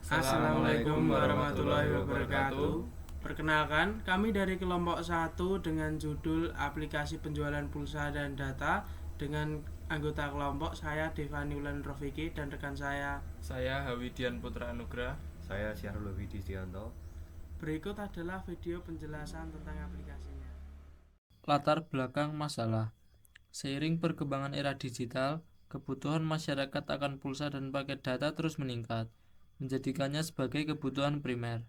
Assalamualaikum warahmatullahi wabarakatuh. Perkenalkan, kami dari kelompok 1 dengan judul Aplikasi Penjualan Pulsa dan Data dengan anggota kelompok saya Devani Wulan Rofiki dan rekan saya. Saya Hawidian Putra Anugrah. Saya Syahrul Widianto. Berikut adalah video penjelasan tentang aplikasinya. Latar belakang masalah. Seiring perkembangan era digital, kebutuhan masyarakat akan pulsa dan paket data terus meningkat, menjadikannya sebagai kebutuhan primer.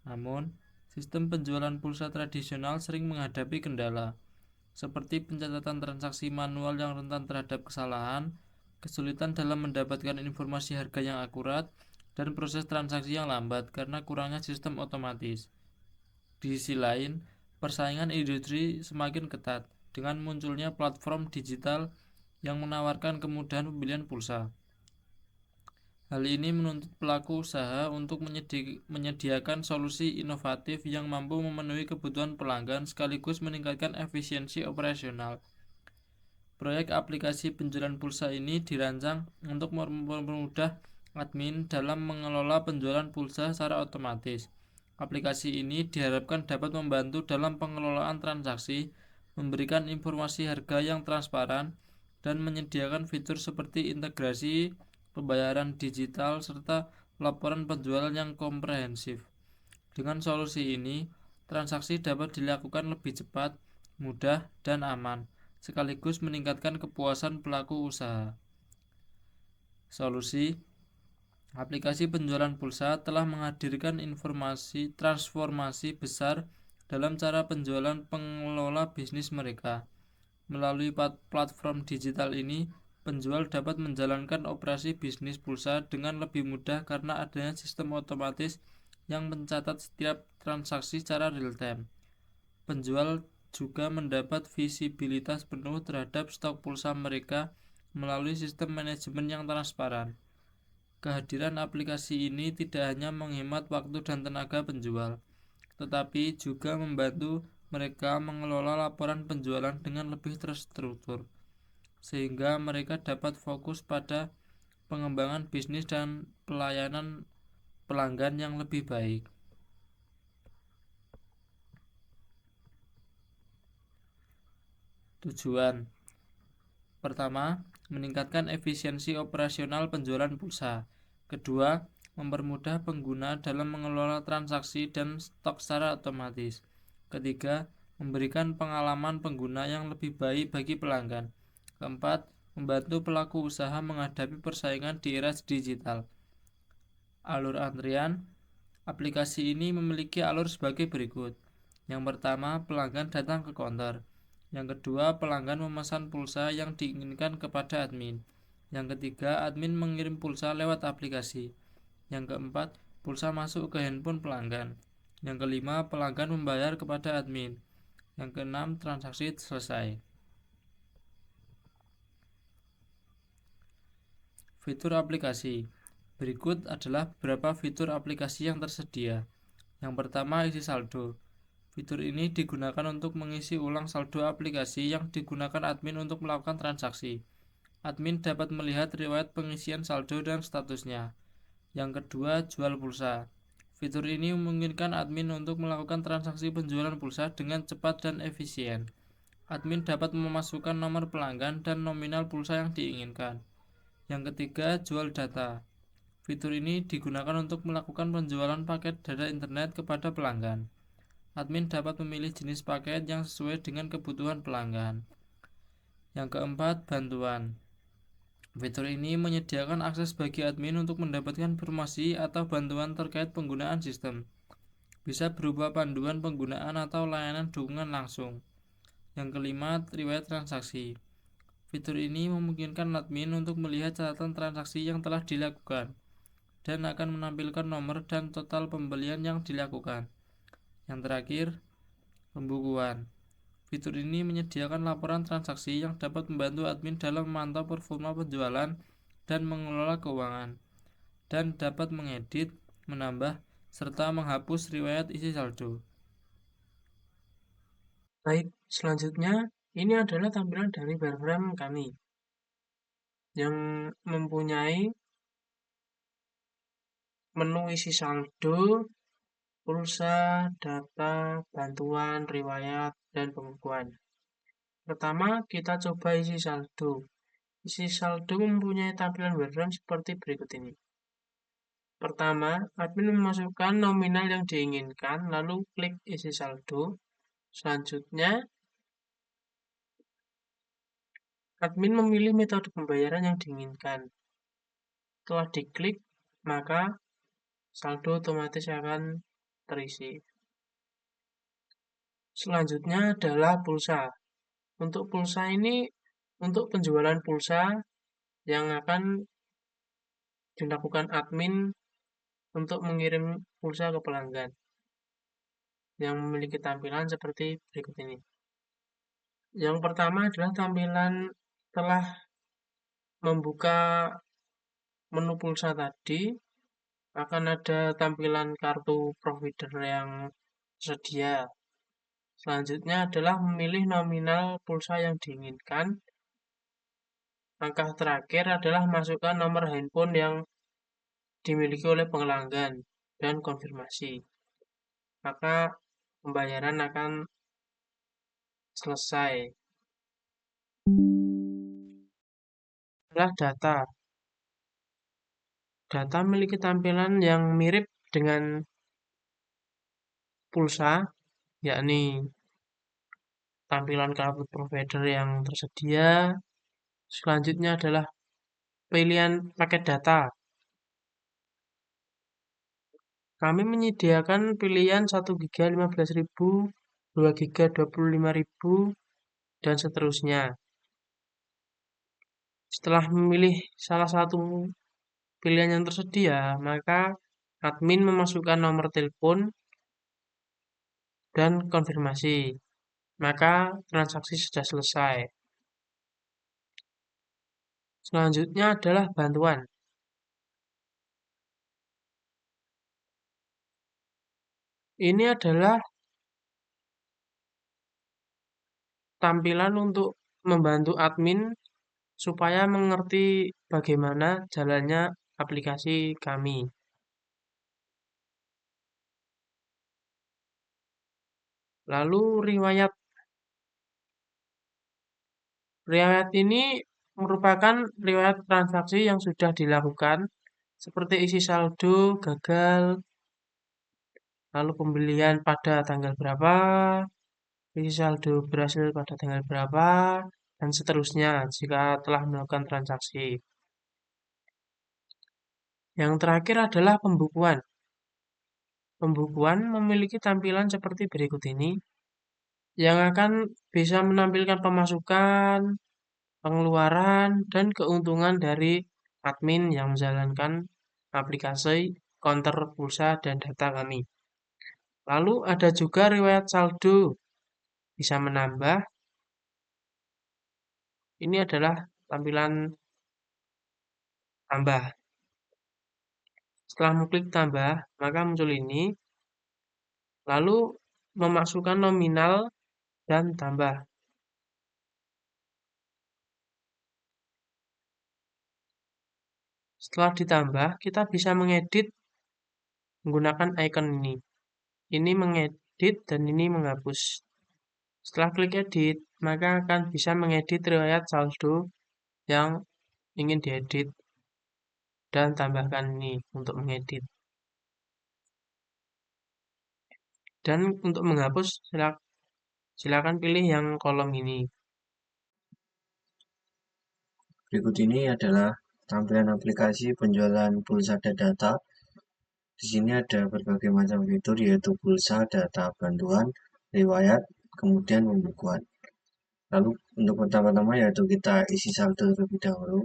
Namun, sistem penjualan pulsa tradisional sering menghadapi kendala, seperti pencatatan transaksi manual yang rentan terhadap kesalahan, kesulitan dalam mendapatkan informasi harga yang akurat, dan proses transaksi yang lambat karena kurangnya sistem otomatis. Di sisi lain, persaingan industri semakin ketat dengan munculnya platform digital yang menawarkan kemudahan pembelian pulsa. Hal ini menuntut pelaku usaha untuk menyediakan solusi inovatif yang mampu memenuhi kebutuhan pelanggan sekaligus meningkatkan efisiensi operasional. Proyek aplikasi penjualan pulsa ini dirancang untuk mempermudah admin dalam mengelola penjualan pulsa secara otomatis. Aplikasi ini diharapkan dapat membantu dalam pengelolaan transaksi, memberikan informasi harga yang transparan, dan menyediakan fitur seperti integrasi pembayaran digital serta laporan penjualan yang komprehensif. Dengan solusi ini, transaksi dapat dilakukan lebih cepat, mudah, dan aman, sekaligus meningkatkan kepuasan pelaku usaha. Solusi aplikasi penjualan pulsa telah menghadirkan transformasi besar dalam cara penjualan pengelola bisnis mereka. Melalui platform digital ini, penjual dapat menjalankan operasi bisnis pulsa dengan lebih mudah karena adanya sistem otomatis yang mencatat setiap transaksi secara real-time. Penjual juga mendapat visibilitas penuh terhadap stok pulsa mereka melalui sistem manajemen yang transparan. Kehadiran aplikasi ini tidak hanya menghemat waktu dan tenaga penjual, tetapi juga membantu mereka mengelola laporan penjualan dengan lebih terstruktur, sehingga mereka dapat fokus pada pengembangan bisnis dan pelayanan pelanggan yang lebih baik. Tujuan pertama, meningkatkan efisiensi operasional penjualan pulsa. Kedua, mempermudah pengguna dalam mengelola transaksi dan stok secara otomatis. Ketiga, memberikan pengalaman pengguna yang lebih baik bagi pelanggan. Keempat, membantu pelaku usaha menghadapi persaingan di era digital. Alur antrian. Aplikasi ini memiliki alur sebagai berikut. Yang pertama, pelanggan datang ke counter. Yang kedua, pelanggan memesan pulsa yang diinginkan kepada admin. Yang ketiga, admin mengirim pulsa lewat aplikasi. Yang keempat, pulsa masuk ke handphone pelanggan. Yang kelima, pelanggan membayar kepada admin. Yang keenam, transaksi selesai. Fitur aplikasi. Berikut adalah beberapa fitur aplikasi yang tersedia. Yang pertama, isi saldo. Fitur ini digunakan untuk mengisi ulang saldo aplikasi yang digunakan admin untuk melakukan transaksi. Admin dapat melihat riwayat pengisian saldo dan statusnya. Yang kedua, jual pulsa. Fitur ini memungkinkan admin untuk melakukan transaksi penjualan pulsa dengan cepat dan efisien. Admin dapat memasukkan nomor pelanggan dan nominal pulsa yang diinginkan. Yang ketiga, jual data. Fitur ini digunakan untuk melakukan penjualan paket data internet kepada pelanggan. Admin dapat memilih jenis paket yang sesuai dengan kebutuhan pelanggan. Yang keempat, bantuan. Fitur ini menyediakan akses bagi admin untuk mendapatkan informasi atau bantuan terkait penggunaan sistem. Bisa berupa panduan penggunaan atau layanan dukungan langsung. Yang kelima, riwayat transaksi. Fitur ini memungkinkan admin untuk melihat catatan transaksi yang telah dilakukan dan akan menampilkan nomor dan total pembelian yang dilakukan. Yang terakhir, pembukuan. Fitur ini menyediakan laporan transaksi yang dapat membantu admin dalam memantau performa penjualan dan mengelola keuangan, dan dapat mengedit, menambah, serta menghapus riwayat isi saldo. Baik, selanjutnya ini adalah tampilan dari wireframe kami yang mempunyai menu isi saldo, pulsa, data, bantuan, riwayat, dan pembukuan. Pertama, kita coba isi saldo. Isi saldo mempunyai tampilan wireframe seperti berikut ini. Pertama, admin memasukkan nominal yang diinginkan, lalu klik isi saldo. Selanjutnya, admin memilih metode pembayaran yang diinginkan. Setelah diklik, maka saldo otomatis akan terisi. Selanjutnya adalah pulsa. Untuk pulsa ini untuk penjualan pulsa yang akan dilakukan admin untuk mengirim pulsa ke pelanggan yang memiliki tampilan seperti berikut ini. Yang pertama adalah tampilan setelah membuka menu pulsa tadi, akan ada tampilan kartu provider yang tersedia. Selanjutnya adalah memilih nominal pulsa yang diinginkan. Langkah terakhir adalah masukkan nomor handphone yang dimiliki oleh pelanggan dan konfirmasi. Maka pembayaran akan selesai. Adalah data. Data memiliki tampilan yang mirip dengan pulsa, yakni tampilan kartu provider yang tersedia. Selanjutnya adalah pilihan paket data. Kami menyediakan pilihan 1 GB 15.000, 2 GB 25.000, dan seterusnya. Setelah memilih salah satu pilihan yang tersedia, maka admin memasukkan nomor telepon dan konfirmasi. Maka transaksi sudah selesai. Selanjutnya adalah bantuan. Ini adalah tampilan untuk membantu admin supaya mengerti bagaimana jalannya aplikasi kami. Lalu riwayat. Riwayat ini merupakan riwayat transaksi yang sudah dilakukan seperti isi saldo, gagal, lalu pembelian pada tanggal berapa, isi saldo berhasil pada tanggal berapa, dan seterusnya jika telah melakukan transaksi. Yang terakhir adalah pembukuan. Pembukuan memiliki tampilan seperti berikut ini, yang akan bisa menampilkan pemasukan, pengeluaran, dan keuntungan dari admin yang menjalankan aplikasi counter pulsa dan data kami. Lalu ada juga riwayat saldo, bisa menambah. Ini adalah tampilan tambah. Setelah mengklik tambah, maka muncul ini. Lalu memasukkan nominal dan tambah. Setelah ditambah, kita bisa mengedit menggunakan icon ini. Ini mengedit dan ini menghapus. Setelah klik edit, maka akan bisa mengedit riwayat saldo yang ingin diedit dan tambahkan ini untuk mengedit. Dan untuk menghapus silakan pilih yang kolom ini. Berikut ini adalah tampilan aplikasi penjualan pulsa dan data. Di sini ada berbagai macam fitur yaitu pulsa, data, bantuan, riwayat, kemudian pembukuan. Lalu untuk pertama-tama yaitu kita isi saldo terlebih dahulu.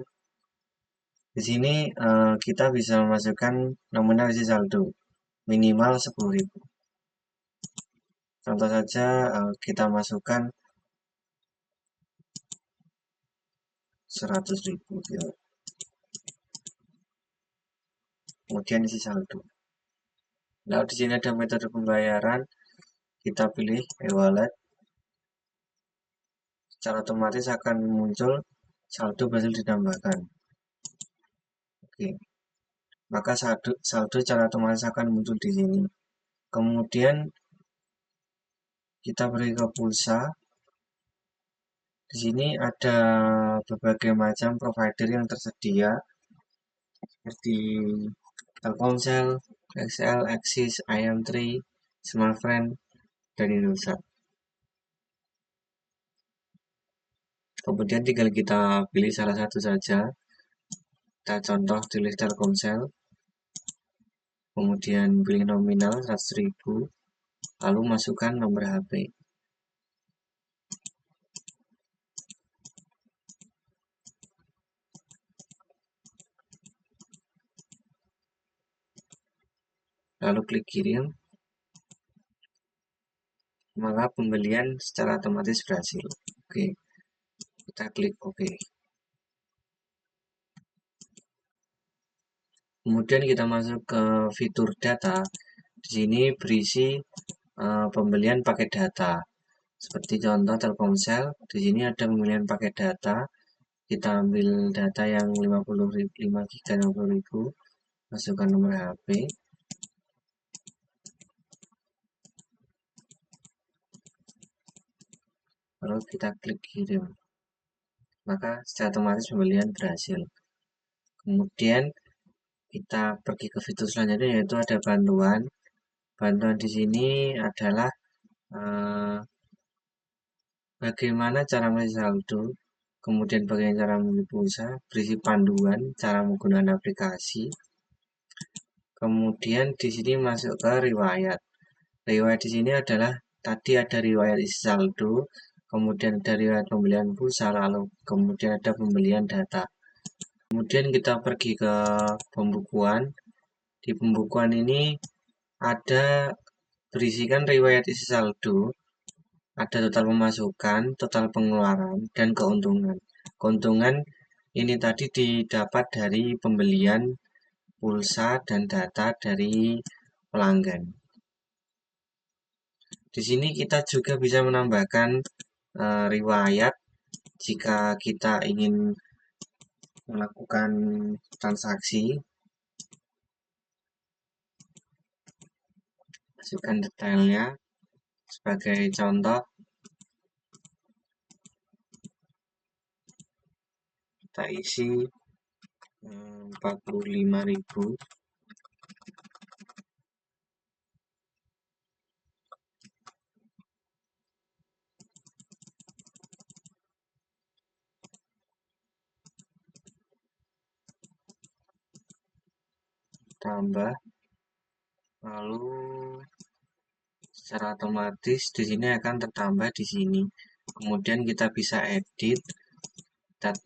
Di sini kita bisa memasukkan nominal isi saldo minimal 10.000. Contoh saja kita masukkan 100.000 ya. Kemudian isi saldo. Lalu di sini ada metode pembayaran. Kita pilih e-wallet. Secara otomatis akan muncul saldo berhasil ditambahkan. Oke. maka saldo secara otomatis akan muncul di sini. Kemudian kita pergi ke pulsa. Di sini ada berbagai macam provider yang tersedia seperti Telkomsel, XL, Axis, IM3, Smartfren, dan Indosat. Kemudian tinggal kita pilih salah satu saja. Kita contoh tulis Telkomsel, kemudian pilih nominal 100.000, lalu masukkan nomor HP. Lalu klik kirim, maka pembelian secara otomatis berhasil. Oke, kita klik OK. Kemudian kita masuk ke fitur data. Di sini berisi pembelian paket data. Seperti contoh Telkomsel, di sini ada pembelian paket data. Kita ambil data yang 5 GB 50.000, masukkan nomor HP. Lalu kita klik kirim. Maka secara otomatis pembelian berhasil. Kemudian kita pergi ke fitur selanjutnya, yaitu ada bantuan. Bantuan di sini adalah bagaimana cara mengisi saldo, kemudian bagaimana cara membeli pulsa, berisi panduan cara menggunakan aplikasi. Kemudian di sini masuk ke riwayat. Riwayat di sini adalah tadi ada riwayat isi saldo, kemudian ada riwayat pembelian pulsa, lalu kemudian ada pembelian data. Kemudian kita pergi ke pembukuan. Di pembukuan ini ada berisikan riwayat isi saldo, ada total pemasukan, total pengeluaran, dan keuntungan. Keuntungan ini tadi didapat dari pembelian pulsa dan data dari pelanggan. Di sini kita juga bisa menambahkan riwayat jika kita ingin melakukan transaksi. Masukkan detailnya. Sebagai contoh, kita isi 45.000. Tambah, lalu secara otomatis di sini akan tertambah di sini. Kemudian kita bisa edit, kita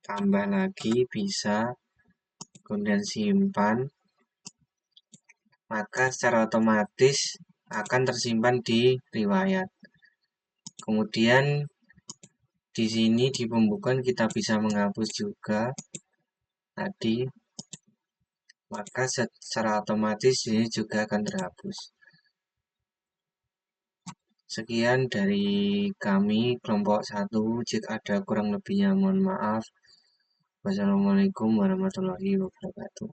tambah lagi bisa, kemudian simpan, maka secara otomatis akan tersimpan di riwayat. Kemudian di sini di pembukuan kita bisa menghapus juga tadi, maka secara otomatis ini juga akan terhapus. Sekian dari kami kelompok 1. Jika ada kurang lebihnya mohon maaf. Wassalamualaikum warahmatullahi wabarakatuh.